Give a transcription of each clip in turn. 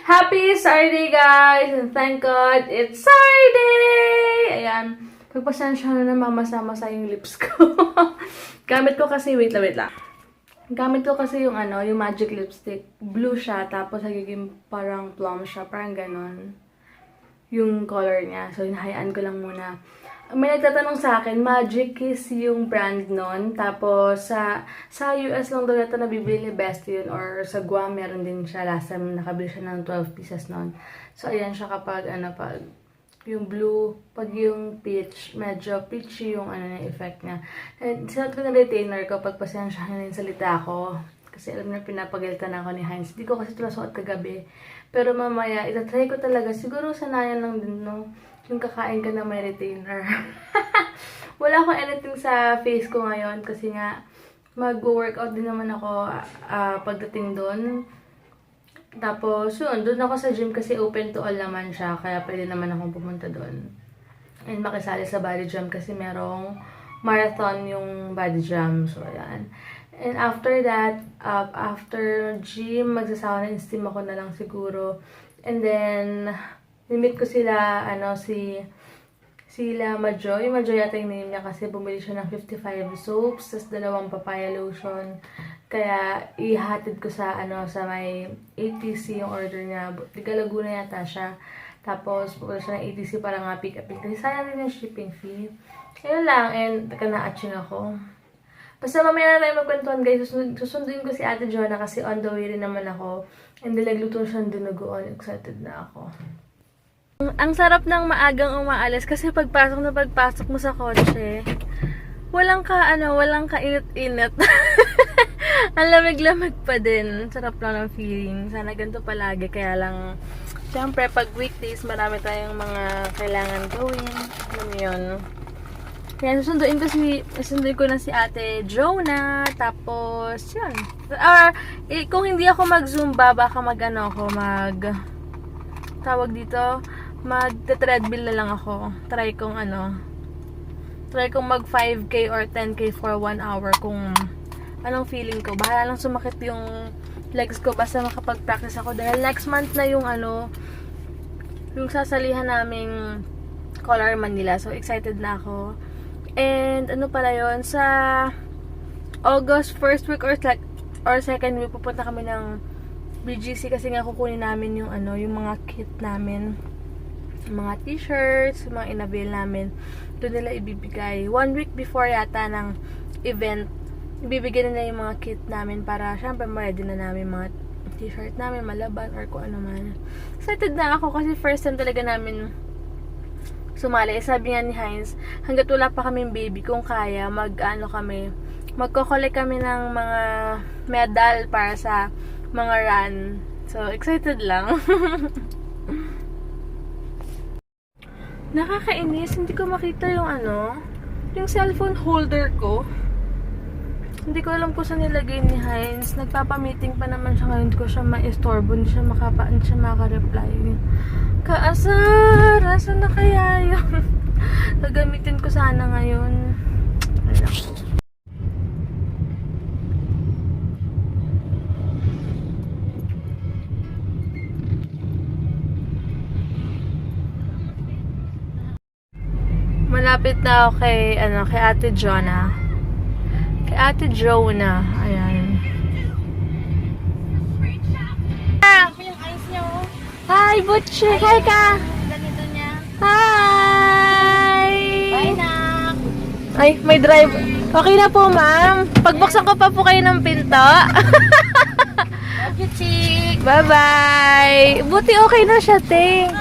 Happy Saturday, guys! And thank God, it's Saturday! Ayan. Pagpasensya na na mamasa-masa yung lips ko. Gamit ko kasi, wait lang. Gamit ko kasi yung yung magic lipstick. Blue siya, tapos nagiging parang plum siya. Parang ganon. Yung color niya. So, hinahayaan ko lang muna. May nagtatanong sa akin, Magic Kiss yung brand nun. Tapos, sa US lang daw ito nabibili ni Best yun. Or sa Guam, meron din siya. Last time, nakabili siya ng 12 pieces nun. So, ayan siya kapag, pag yung blue, pag yung peach, medyo peachy yung effect niya. And sinuot ko na retainer ko pag pasensya na yung salita ko. Kasi alam na pinapagalitan ako ni Heinz. Hindi ko kasi ito nasuot kagabi. Pero mamaya, itatry ko talaga. Siguro sanayan lang din, no? Yung kakain ka na may retainer. Wala akong anything sa face ko ngayon kasi nga mag-workout din naman ako pagdating doon. Tapos, yun, doon ako sa gym kasi open to all naman siya. Kaya pwede naman akong pumunta doon. And makisali sa body jam kasi merong marathon yung body jam. So, ayan. And after that, after gym, magsasawa na steam ako na lang siguro. And then, nimit ko sila, sila Majoy. Majoy yata yung name niya kasi bumili siya ng 55 soaps, tas 2 papaya lotion. Kaya, ihatid ko sa, sa may ATC yung order niya. Tiga Laguna yata siya. Tapos, pupunta siya ng ATC para nga pick up. Kasi sayang din yung shipping fee. Ayun lang, and na-atching ako. Basta mamaya na tayo magkwentuhan guys. Susunduin ko si Ate Jonah kasi on the way rin naman ako. And nilagluto siya ng dinuguan. Excited na ako. Ang sarap ng maagang umaalis kasi pagpasok mo sa kotse, walang kainit-init. Ang lamig-lamig pa din. Sarap lang ng feeling. Sana ganito palagi. Kaya lang, syempre, pag weekdays, marami tayong mga kailangan gawin. Alam mo yun. Yan, susunduin ko na si Ate Jonah. Tapos, yun. Or, kung hindi ako mag-zumba, baka tawag dito, mag-treadmill na lang ako. Try kong mag 5K or 10K for 1 hour kung anong feeling ko. Bahala lang sumakit yung legs ko basta makapag-practice ako. Dahil next month na yung yung sasalihan naming Color Manila. So, excited na ako. And, pala yun, sa August 1st week or second week, pupunta kami ng BGC kasi nga kukunin namin yung yung mga kit namin. Yung mga t-shirts, yung mga inabil namin. Doon nila ibibigay. 1 week before yata ng event, ibibigay nila yung mga kit namin para syempre ma-ready na namin mga t-shirt namin, malaban, or kung ano man. Excited na ako kasi first time talaga namin sumali. Sabi nga ni Heinz, hanggat wala pa kaming baby, kung kaya, magko-collect kami ng mga medal para sa mga run. So, excited lang. Nakakainis, hindi ko makita yung yung cellphone holder ko. Hindi ko alam kung saan nilagay ni Heinz. Nagpapa-meeting pa naman siya ngayon. Hindi ko siya ma-estorbo. Hindi siya maka-reply. Kaasar! Asan na kaya yun? Gagamitin ko sana ngayon. Alam ko. Malapit na ako kay Ate Jonah. Kay Ate Jonah. Ayan. Yung eyes niya, oh. Hi, Butch! Hi ka! Ganito niya. Hi! Bye, nak. Ay, may drive. Okay na po, ma'am. Pagbuksan ko pa po kayo ng pinto. Love you, chick. Bye-bye! Buti okay na siya, te.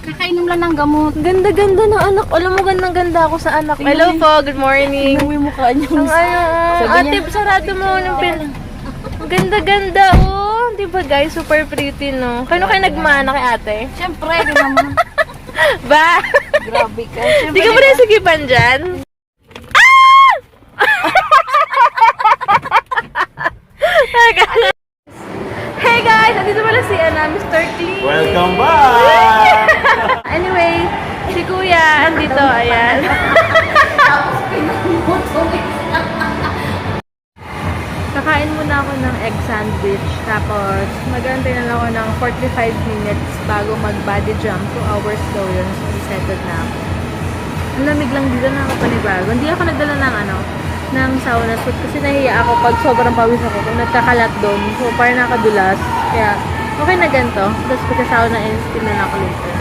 Kakainom lang ng gamot. Ganda-ganda ng anak. Alam mo, gandang-ganda ako sa anak. Hello po, good morning. Tingnan mo yung mukha niya. Ate, sarado mo ng pinto. Ganda-ganda, oh. Di ba, guys? Super pretty, no? Kano kayo nagmana kay ate? Siyempre, di naman. Ba? Grabe ka. Di ka ba nasigipan dyan? Ah! Hey guys! Andito pala si Mr. Clean. Welcome back! Anyway, si Kuya, andito. Ayan. Kakain muna ako ng egg sandwich. Tapos, mag-antay na lang ako ng 45 minutes bago mag-body jump. 2 hours daw yun. So, resetted na ako. Ang lamig lang dito na ako panibago. Hindi ako nagdala ng ng sauna suit kasi nahiya ako pag sobrang pawis ako. Kung nagkakalat doon. So, parang nakadulas. Kaya, okay na ganito. Tapos, pagka sauna steam na ako later.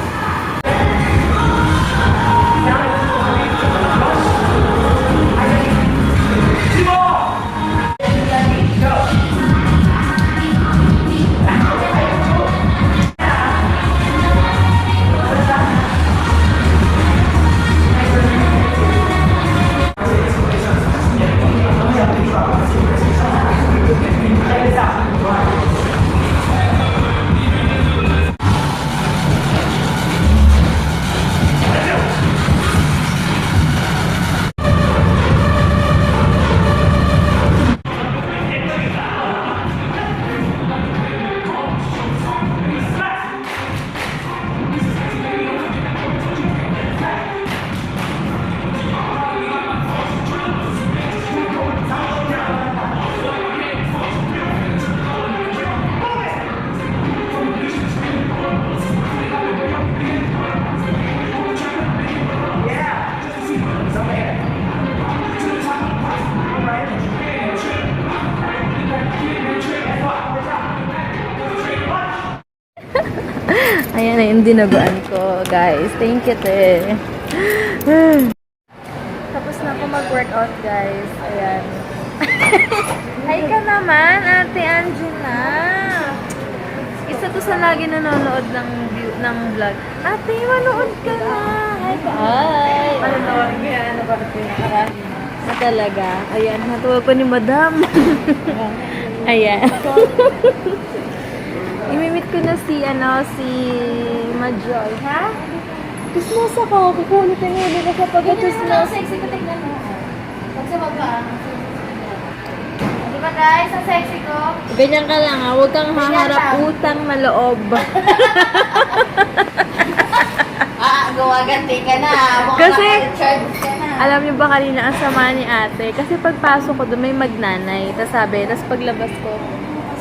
Ayan na yung dinaguan ko, guys. Thank you, te. Tapos na ako mag-workout, guys. Ayan. Hi ka naman, Ate Angela. Isa to sa lagi nanonood ng vlog. Ate, manood ka na. Hi ka. Hi. Manonood ka. Talaga. Ayan, natuwa ko ni Madam. Ayan. Imimit ko na si Majoy. Ha? Chismos ako. Kukulitin mo. Hindi na kapag chismos. Sexy ko, tignan mo. Pag sa baba. Di ba guys, ang sexy ko? Ganyan ka lang ha. Huwag kang haharap utang na loob. Gawaganti ka na. Kasi, Charge ka na. alam niyo ba kanina ang sama ni ate? Kasi pagpasok ko doon may magnanay. Tapos paglabas ko,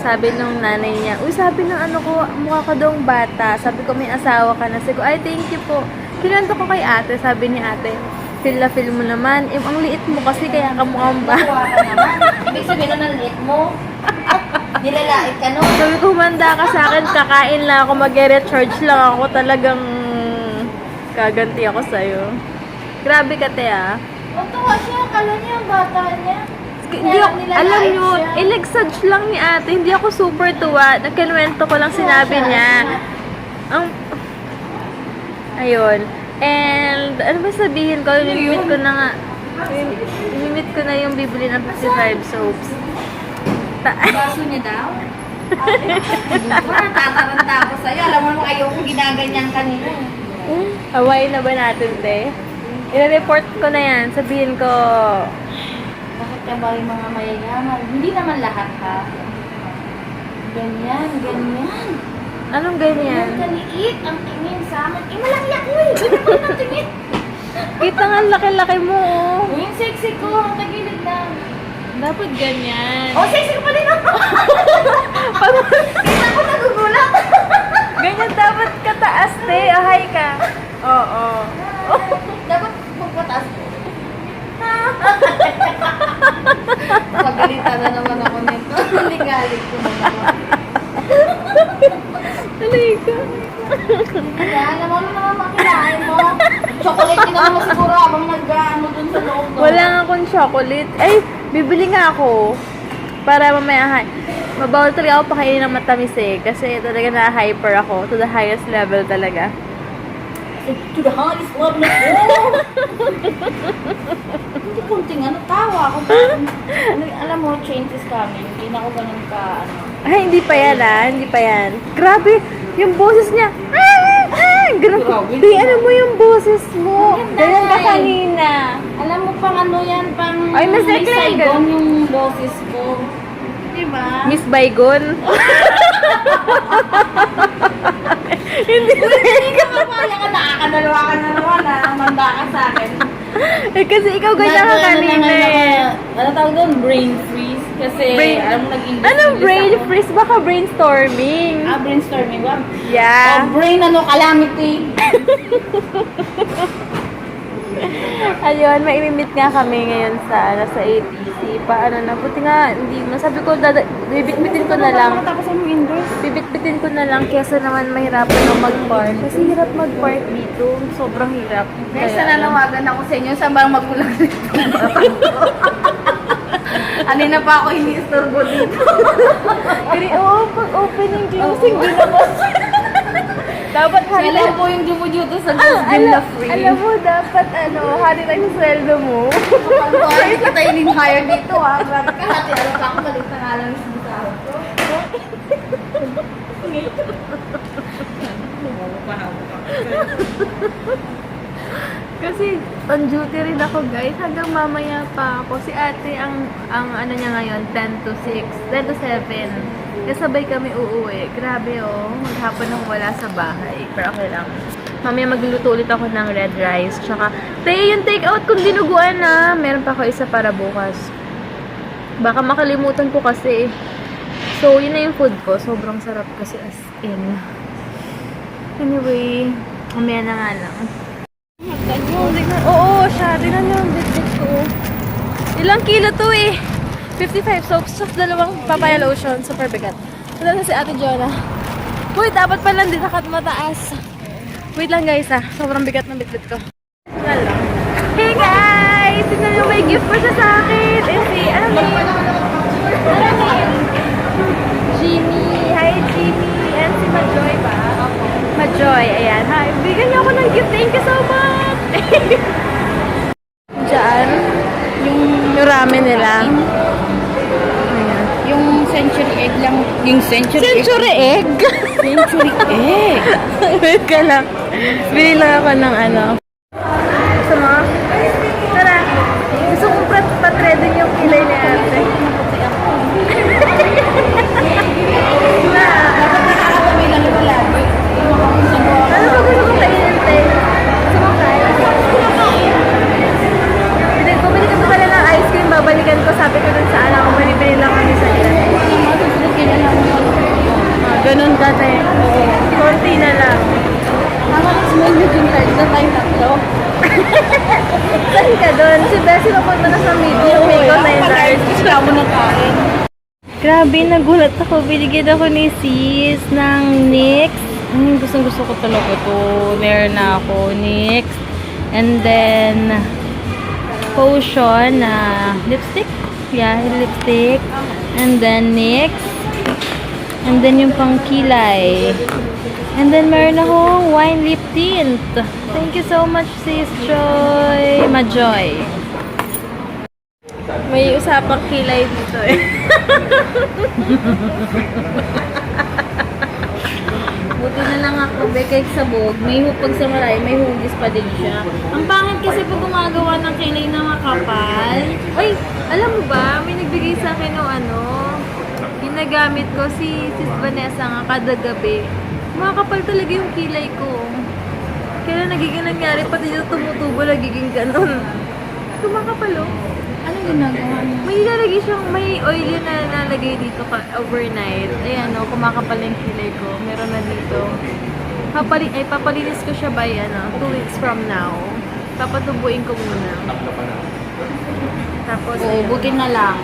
sabi nung nanay niya, uy, sabi ng ko, mukha ka daw bata. Sabi ko, may asawa ka na. Sabi ko, ay, thank you po. Kinento ko kay ate. Sabi ni ate, feel na feel mo naman. Ang liit mo kasi, kaya ka mukhang bata. Gawa ka naman. Ibig sabihin na liit mo. Nilalait ka no? Sabi ko, humanda ka sa akin, kakain lang ako, mag-recharge lang ako. Talagang kaganti ako sa'yo. Grabe ka, te, ah. Matawa siya. Kala niya ang bata niya. Hindi ako, alam nyo, ilegsage lang ni ate. Hindi ako super tuwa. Nagkinuwento ko lang sinabi niya. Ayun. And, ano ba sabihin ko? Inimit ko na nga. Inimit ko na yung bibili ng 55 soaps. Baso niya daw? Parang tataranta ako sa'yo. Alam mo ayokong ginaganyan kanina. Awayin na ba natin, te? I-report ko na yan. Sabihin ko, Bakit ka ba yung mga mayayaman? Hindi naman lahat ha. Ganyan, ganyan. anong ganyan? Ang kaliit ang tingin sa amin. Malaki ako eh. Ganyan ko ng tingin. Kita nga, laki-laki mo, oh. Yung sexy ko, ang tagilid lang. Dapat ganyan. Oh, sexy ko pa din ako. Kita ko nagugulat. Ganyan dapat kataas, te. Ahay ka. Oo. Dapat magpataas ko. Pagalitan na naman ako nito. Ligalig ko na naman. Alay ka. Kaya alam mo naman makinain mo. Chocolate din naman siguro habang nag-ano dun sa loob. Wala nga akong chocolate. Ay, bibili nga ako. Para mamaya, mabawal talaga ako pakainin ng matamis eh. Kasi talaga na-hyper ako. To the highest level talaga. To the highest level na Hindi kunting tawa ako. Alam mo, change is coming. Hindi na ako ganun ka, Ay, hindi pa yan hindi pa yan. Grabe, yung boses niya. Ganun. Grabe. Di, ano mo yung boses mo? Ang ganda Ganyan ka eh. kanina. Alam mo pang yan, pang Ay, mas may ekle, Saigon ganun. yung boses ko. Diba? Miss Baygon. Hindi Hindi ka mapaya ka, nakakadalawa ka na naman, manda ka sa akin. Eh, kasi ikaw ganyan ka kanina eh. Ano tawag doon? Brain freeze. Kasi, alam mo, nag-English. Anong brain freeze? Baka brainstorming. Brainstorming ba? Yeah. Brain, calamity. Ayun, maimimit nga kami ngayon sa ATC. Paano na, buti nga, hindi, masabi ko, bibitbitin ko na lang. Tapos ang windows. Bibitbitin ko na lang kesa naman mahirapan ako mag-park. Kasi hirap mag-park dito. Sobrang hirap. Guys, nananawagan ako sa inyo. Saan bang magkulang dito? Alin na pa ako ini-istorbo dito. Pag opening closing, di naman. Dapat hari Alam po yung dumuduto sa alam, alam mo, dapat hari lang yung sweldo mo. Hindi kita in-hire dito ha. Grabe ka, hati. Alam ka ako, balik na nga lang yung sahod ko. Kasi on duty rin ako guys, hanggang mamaya pa ako. Si ate, ang ano niya ngayon, 10 to 6, 10 to 7. Kasabay kami uuwi. Grabe oh, maghapon nang wala sa bahay. Pero okay lang. Mamaya magluluto ulit ako ng red rice. Tsaka, yung take out kung dinuguan na. Meron pa ako isa para bukas. Baka makalimutan ko kasi. So, yun na yung food ko. Sobrang sarap kasi as in. Anyway, mamaya na nga lang. Oo, siya. Tingnan nyo ang bitbit ko. Ilang kilo to eh? 55 soaps, just dalawang papaya lotion. Super bigat. Ito na si Ate Jonah. Uy, dapat pala din nakat mataas. Wait lang guys sobrang bigat ng bitbit ko. Hey guys! Tingnan nyo, may gift pa siya sa akin. Eh si, ano name? Jimmy. Hi Jimmy. And si Majoy ba? Majoy, ayan. Hi, bigyan niyo ako ng gift. Thank you so much! Diyan, yung ramen nila. Ayan. Yung century egg lang. Yung century Egg? Century egg. Wait ka lang. Bili lang ako ng ano. Gusto mo? Tara. Gusto kong patredin yung kilay ni ate. Nakakawin lang ito lagi. Ano ba gusto kong kainin, te? Gusto mo kain? Bumili ka pa pala ng ice cream, babalikan ko. Sabi ko dun sa anak ko, manibili lang kami sa ilan. Ganun ka, te. Konti na lang. Tama na small medium size na tayo tatlo. Saan ka dun? Si Bessie papunta na sa medium. May ikaw na yung large. Sila mo na kain. Grabe, nagulat ako. Binigyan ako ni sis ng NYX. Gustong-gusto ko talaga to. Meron na ako NYX. And then, Potion na lipstick. Yeah, lipstick. And then, NYX. And then, yung pang kilay. And then, meron akong wine lip tint. Thank you so much, sis Joy. Majoy. May usapang kilay dito eh. Buti na lang ako, bekay sa bog. May pag sa maray, may hugis pa din siya. Ang pangit kasi pag gumagawa ng kilay na makapal. Ay, alam mo ba, may nagbigay sa akin ng ginagamit ko si Sis Vanessa nga kada gabi. Makakapal talaga yung kilay ko. Kaya nagiging nangyari, pati yung tumutubo, nagiging ganon. Kumakapal oh. Anong ginagawa niya? May nilalagay siyang, may oil yun na nalagay dito overnight. Ayan o, kumakapal yung kilay ko. Meron na dito. Papalinis ko siya by 2 weeks from now. Papatubuin ko muna. Tapos, Oo, buti na lang.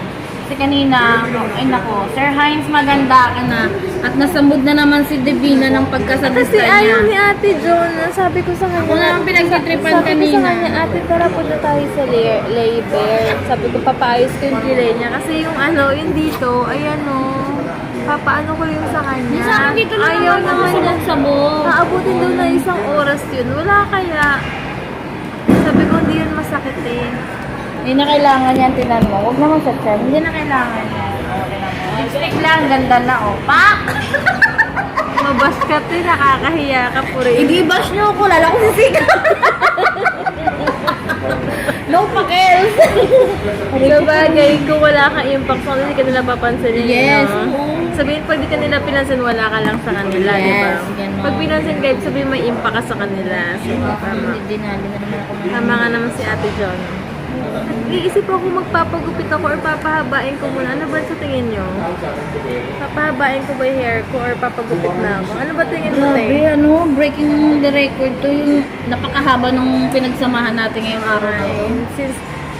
Kasi kanina, ay nako, Sir Hines, maganda ka na. At nasa mood na naman si Divina ng pagkasagusta kasi niya. ayaw ni Ate John. Sabi ko sa kanya. Ako na lang pinagtitripan Sabi ko kanina. sa kanya, ate, tara punta tayo sa labor. Sabi ko, papaayos ko yung kilay niya. Kasi yung yung dito, ayan o. Papaano ko yung sa kanya. Di sa akin dito lang ayaw naman niya. sabog. Naabutin daw na 1 oras yun. Wala kaya. Sabi ko, hindi yun masakit eh. Hindi na kailangan yan, tinan mo. Huwag naman sa chan. Hindi na kailangan yan. Okay na mo. Lipstick lang, ganda na oh. Pak! Mabas ka to, nakakahiya ka puro. Hindi bash nyo ako, lala ko sisigaw. No pakels. Sa bagay, kung wala kang impact sa kanila, hindi ka nila papansinin. Yes. No? Sabihin, pag di ka nila pinansin, wala ka lang sa kanila, di ba? Yes, ganun. Pag pinansin kayo, sabihin may impact ka sa kanila. So, tama. Hindi na naman ako. Tama nga naman si Ate John. Iisip ako magpapagupit ako or papahabain ko muna. Ano ba sa tingin nyo? Papahabain ko ba yung hair ko or papagupit na ako? Ano ba tingin mo, Grabe, Tay? breaking the record to yung napakahaba nung pinagsamahan natin ngayong araw na to. Since,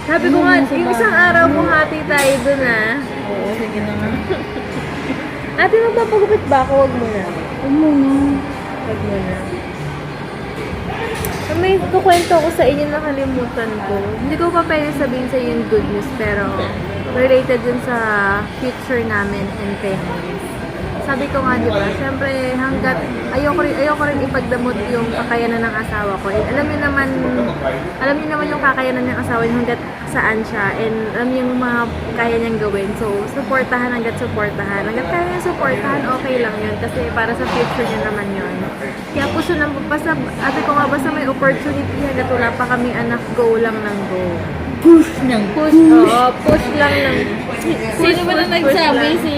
sabi ko nga, yung isang araw kung hati tayo dun Oo, sige na nga. Ate, magpapagupit ba ako? Huwag muna. Huwag muna. Huwag muna. May kukwento ko sa inyo, nakalimutan ko. Hindi ko pa pwede sabihin sa inyo yung good news, pero related dun sa future namin and families. Sabi ko nga, di ba, syempre hanggat ayoko rin ipagdamot yung kakayanan ng asawa ko. And alam niyo naman yung kakayanan ng asawa niya hanggat saan siya, and alam niyo yung mga kaya niyang gawin. So, supportahan hanggat supportahan. Hanggat kaya niya supportahan, okay lang yun. Kasi para sa future niya naman yun. Kaya puso lang, basta, ate ko nga, basta may opportunity, hanggat wala pa kaming anak, go lang ng go. Push ng Push, oo, push lang ng Sino ba na nagsabi? Si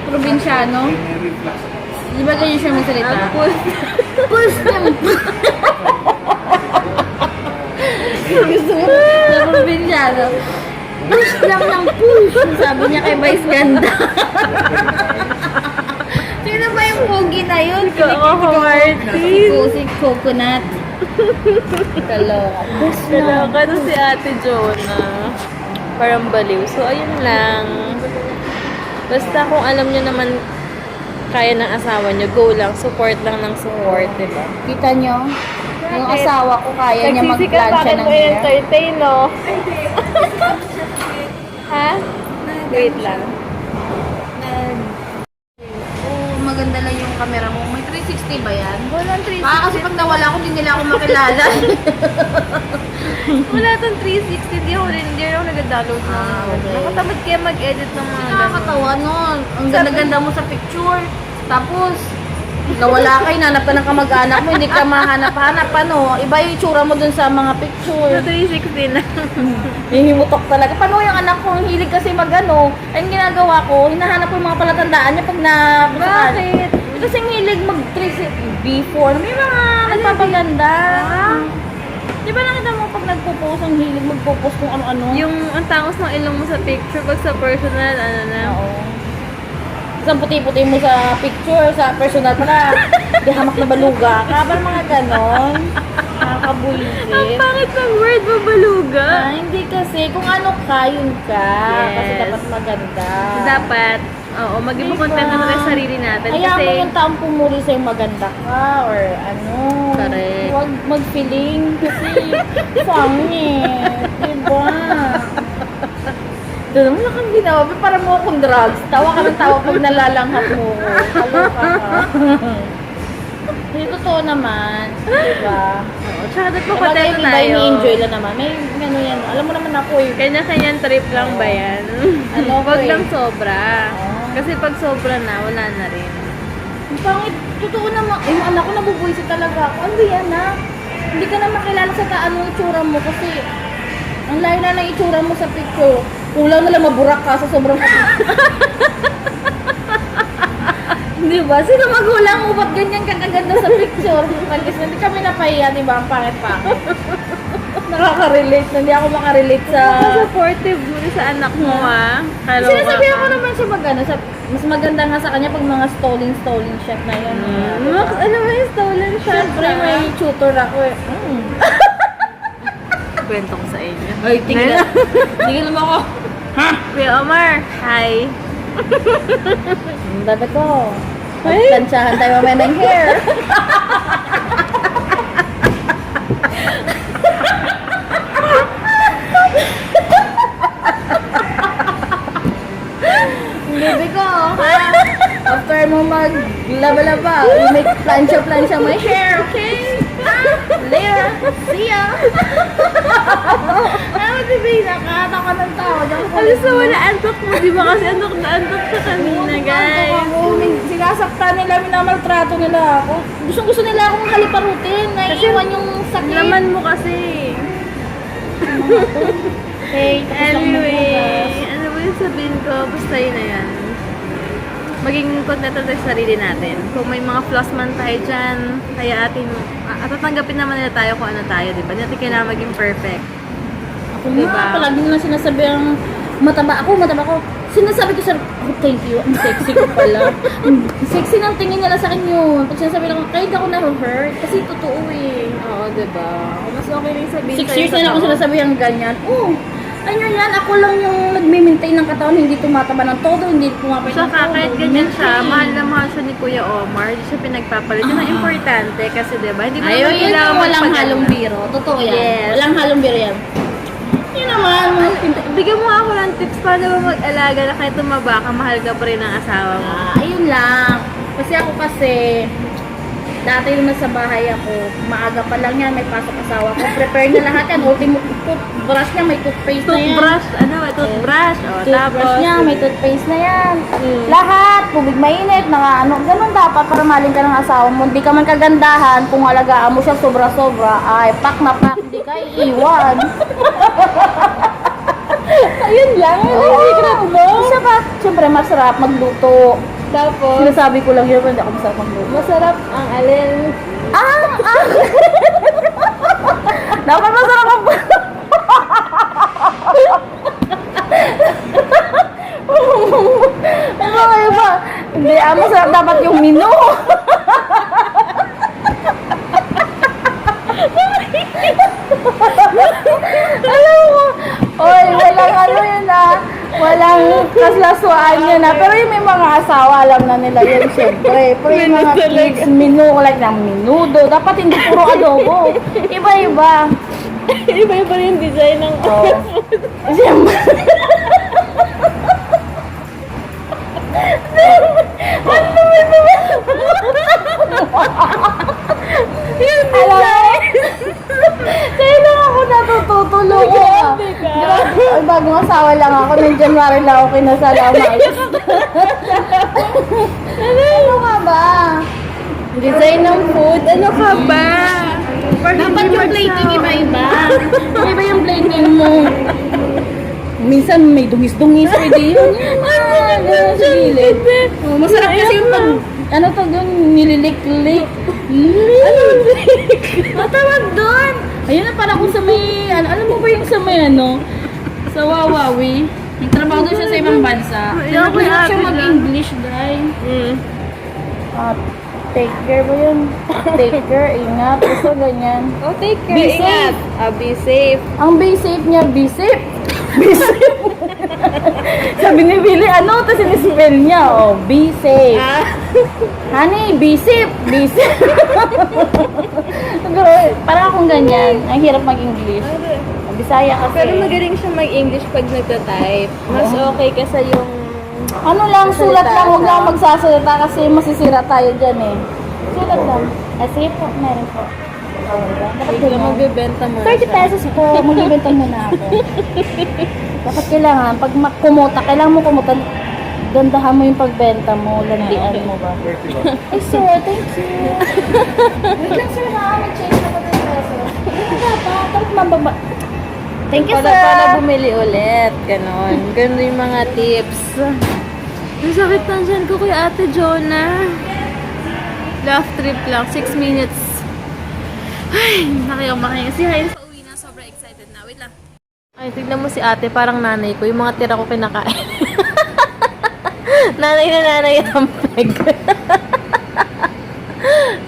probinsyano? Di ba ganyan siya magsalita? Push. Push ng Gusto mo? Sa probinsyano. Push lang ng push. Sabi niya kay Vice Ganda. Sino ba yung pogi na yun? Si Coconut. Kaloka. Push na. Kaloka na si Ate Jonah. Parang baliw. So, ayun lang. Basta kung alam nyo naman kaya ng asawa nyo, go lang. Support lang ng support, diba? Kita nyo? Yung asawa ko kaya niya mag-plancha ng hair. entertain, no? Ha? Wait lang. Maganda lang yung camera mo. May 360 ba yan? Walang 360. Kasi pag nawala ako, hindi nila ako makilala. Wala tong 360. Hindi ako nag-download na. okay. Nakatamad kaya mag-edit ng mga Nakakatawa nun. Ang ganda-ganda mo sa picture. Tapos, nawala ka, hinanap ka ng kamag-anak mo, hindi ka mahanap-hanap, ano? Iba yung itsura mo dun sa mga Sa picture. 360 na. Hihimutok talaga. Paano yung anak ko, ang hilig kasi mag-ano? Ay, yung ginagawa ko, hinahanap ko yung mga palatandaan niya pag na... Bakit? Kasi ang hilig mag-360 before. May mga nagpapaganda. Di ba nakita mo pag nagpo-post, ang hilig magpo-post kung ano-ano? Yung ang tangos ng ilong mo sa picture, pag sa personal, ano na. Oo. Isang puti-puti mo sa picture, sa personal pala. Di hamak na baluga ka. Parang mga ganon. Ang Nakakabuisit. pangit ng word, babaluga. Hindi kasi. Kung ano ka, yun ka. Yes. Kasi dapat maganda. Dapat, oo, mag-iba Diba? content naman sa sarili natin. Kaya Kasi, mo yung taong pumuli sa'yo maganda ka or ano. Correct. Huwag mag-feeling kasi pangit. Diba? Doon naman lang kang ginawa. Para mo akong drugs. Tawa ka ng tawa pag nalalanghap mo ko. Kaloka ka. Hindi totoo naman. Diba? oo, tsaka dapat Kapag patay yung iba tayo. ini-enjoy lang naman. May ano yan. Alam mo naman ako eh. Kanya-kanyang trip lang ba yan? Ano ko Wag eh. lang sobra. Oo. Kasi pag sobra na, wala na rin. Ang pangit, totoo naman. Yung anak ko nabubuisit talaga ako. Ano yan ha? Hindi ka na makilala sa anong itsura mo kasi ang layo na ng itsura mo sa picture. Kulang na lang maburak ka sa sobrang Di ba? Sino magulang mo? Ba't ganyan ka kaganda sa picture? Pagkis na, hindi kami napahiya, di ba? Ang pangit-pangit. Nakaka-relate na. Hindi ako makarelate sa... Supportive mo sa anak mo, ha? Kaloka Sinasabi ka. ako naman siya magano sa mas maganda nga sa kanya pag mga stolen shot na yun. Max, ano ba yung stolen shot? Siyempre may tutor ako eh. Kwento ko sa inyo. Ay, tingnan mo ako. Kuya Omar, hi. Dada ko. Magplansyahan tayo mamaya ng hair. Baby ko, after mo maglaba-laba, make plansya-plansya my hair, okay? Later, see ya! Ano si nakahata ka ng tao. Ano sa wala antok mo? Di ba kasi antok na antok ka kanina, guys? Sinasaktan nila, minamaltrato nila ako. Gusto nila akong haliparutin. Naiiwan yung sakit. Naman mo kasi. Okay, Anyway, ano ba yung sabihin ko? Basta yun na yan. Maging contento tayo sa sarili natin. Kung may mga flaws man tayo dyan, kaya atin, at tatanggapin naman nila tayo kung ano tayo, di ba? Hindi natin kailangan maging perfect. Ako nga, palagi mo lang sinasabi ang mataba ako. Sinasabi ko sa oh, thank you, ang sexy ko pala. Ang sexy ng tingin nila sa akin yun. Pag sinasabi lang, kahit ako na-hurt, kasi totoo eh. Oo, diba? Mas okay rin sabihin 6 years na lang ako sinasabi ang ganyan. Oh, ano yan, ako lang yung nagme-maintain ng katawan, hindi tumataba ng todo, hindi pumapait ng Saka todo. kahit ganyan siya, mahal na mahal siya ni Kuya Omar. Hindi siya pinagpapalit. Yun ang importante kasi diba, hindi mo Ayaw, naman yun kailangan yung walang magpaganda. halong biro. Totoo yan. Yes. Walang halong biro yan. Yun naman. Bigyan mo ako ng tips paano ba mag-alaga na kahit tumaba ka, mahal ka pa rin ng asawa mo. Ayun lang. Kasi ako dati nung nasa bahay ako, maaga pa lang yan, may pasok asawa ko. Prepare na lahat yan. Ultimo toothbrush niya, may toothpaste na yan. Toothbrush, toothbrush. O, Toothbrush tapos, niya, may toothpaste na yan. Lahat, tubig mainit, ganun dapat para maling ka ng asawa mo. Hindi ka man kagandahan, kung alagaan mo siya sobra-sobra, ay pak na pak, hindi ka iiwan. Ayun lang, secret mo. Saka, syempre masarap magluto. tapos, Sinasabi ko lang yun, hindi ako masarap magluto. masarap ang alin. Dapat masarap ang ano ba? Hindi, masarap dapat yung menu. Alam mo, oy, walang ano yun walang kaslaswaan yun Pero yung may mga asawa, alam na nila yun, syempre. Pero yung mga kids, menu, like ng menudo, dapat hindi puro adobo. Iba-iba. Iba-iba rin yung design ng Siyempre. Alam mo, kaya lang ako natututulog ko. Ay, bagong asawa lang ako. Nung January lang ako kinasalamat. Ano ka ba? Design ng food. Ano ka ba? Dapat yung plating iba-iba. Iba yung plating mo. Minsan may dungis-dungis. Pwede yun. Ganun sa gilid. Oh, masarap kasi yung pag, ano to doon, nililik-lik. Ano? Matawag doon. Ayun na pala kung sa may, alam mo ba yung sa may sa Wawawi. Nagtrabaho doon siya sa ibang bansa. Ayun, Hindi kuya, siya ate mag-English, dahil. Mm. Take care ba yun? Take care, ingat. Basta ganyan. Oh, take care. Be Ingat. Be safe. Ang be safe niya, be safe. Be safe. Sabi ni Billy, tapos in-spell niya, be safe. Honey, be safe. Be safe. Siguro, parang akong ganyan. Ang hirap mag-English. Bisaya kasi. Pero magaling siya mag-English pag nagta-type. Mas okay kasi yung... Ano lang, sulat lang. Huwag lang magsasalita kasi masisira tayo dyan eh. Sulat lang. Sige po, meron po. Dapat Bigla ganyan. magbibenta mo 30 pesos po, magbibenta muna ako. Dapat kailangan, pag kumuta, kailangan mo kumuta, gandahan mo yung pagbenta mo, landian mo ba? Ay sir, thank you. Wait lang sir ha, mag-change na ko 10 pesos. Dapat mababa. Thank you sir. Para bumili ulit. Ganon. Ganon yung mga tips. Ang sakit ng tiyan ko kay Ate Jonah. Laugh trip lang. 6 minutes. Ay, nakiyaw. Si Hines pauwi na. Sobrang excited na. Wait lang. Ay, tignan mo si ate. Parang nanay ko. Yung mga tira ko kinakain. nanay na nanay ang peg.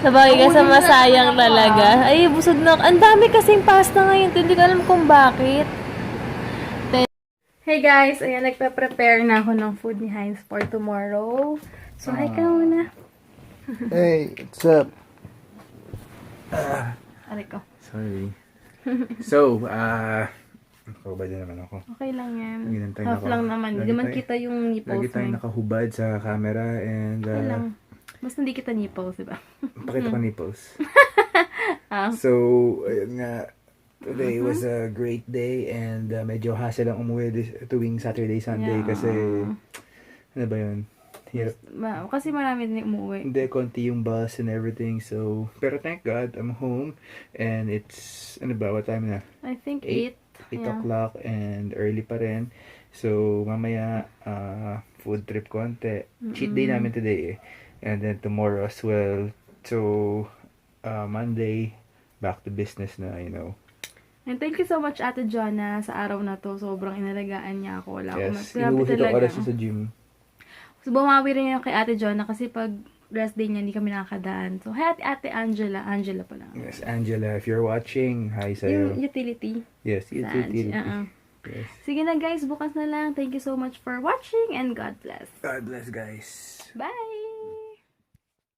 Sabagay ka sa masayang talaga. Ay, busog na. Ang dami kasing pasta ngayon. Hindi ko alam kung bakit. Hey guys, ayan, nagpe-prepare na ako ng food ni Hines for tomorrow. So, hi ka muna. Hey, what's up? Aray ko. Sorry. So, nakahubad na naman ako. Okay lang yan. Ginantay Half ako. lang naman. Hindi Lagi man tayo- kita yung nipples Lagi tayong mo. nakahubad sa camera and Okay lang. Basta hindi kita nipples, diba? pakita ko nipples. Ah. So, ayun nga. Today was a great day and medyo hassle lang umuwi tuwing Saturday, Sunday Yeah. kasi ano ba yun? Hirap. Kasi marami din umuwi. Hindi, konti yung bus and everything. So, pero thank God, I'm home. And it's, ano ba, what time na? I think 8 8. o'clock and early pa rin. So, mamaya, food trip konti. Cheat day namin today eh. And then tomorrow as well. So, Monday, back to business na, And thank you so much, Ate Jonah, sa araw na to. Sobrang inalagaan niya ako. Wala akong Yes, grabe inuusit ang talaga. oras niya sa gym. So, bumawi rin yan kay Ate Jonah kasi pag rest day niya, hindi kami nakakadaan. So, hi, Ate Angela. Angela pala. Yes, Angela, if you're watching, hi sa'yo. Yung utility. Yes, Sa utility. Yes. Yes. Sige na guys, bukas na lang. Thank you so much for watching and God bless. God bless, guys. Bye!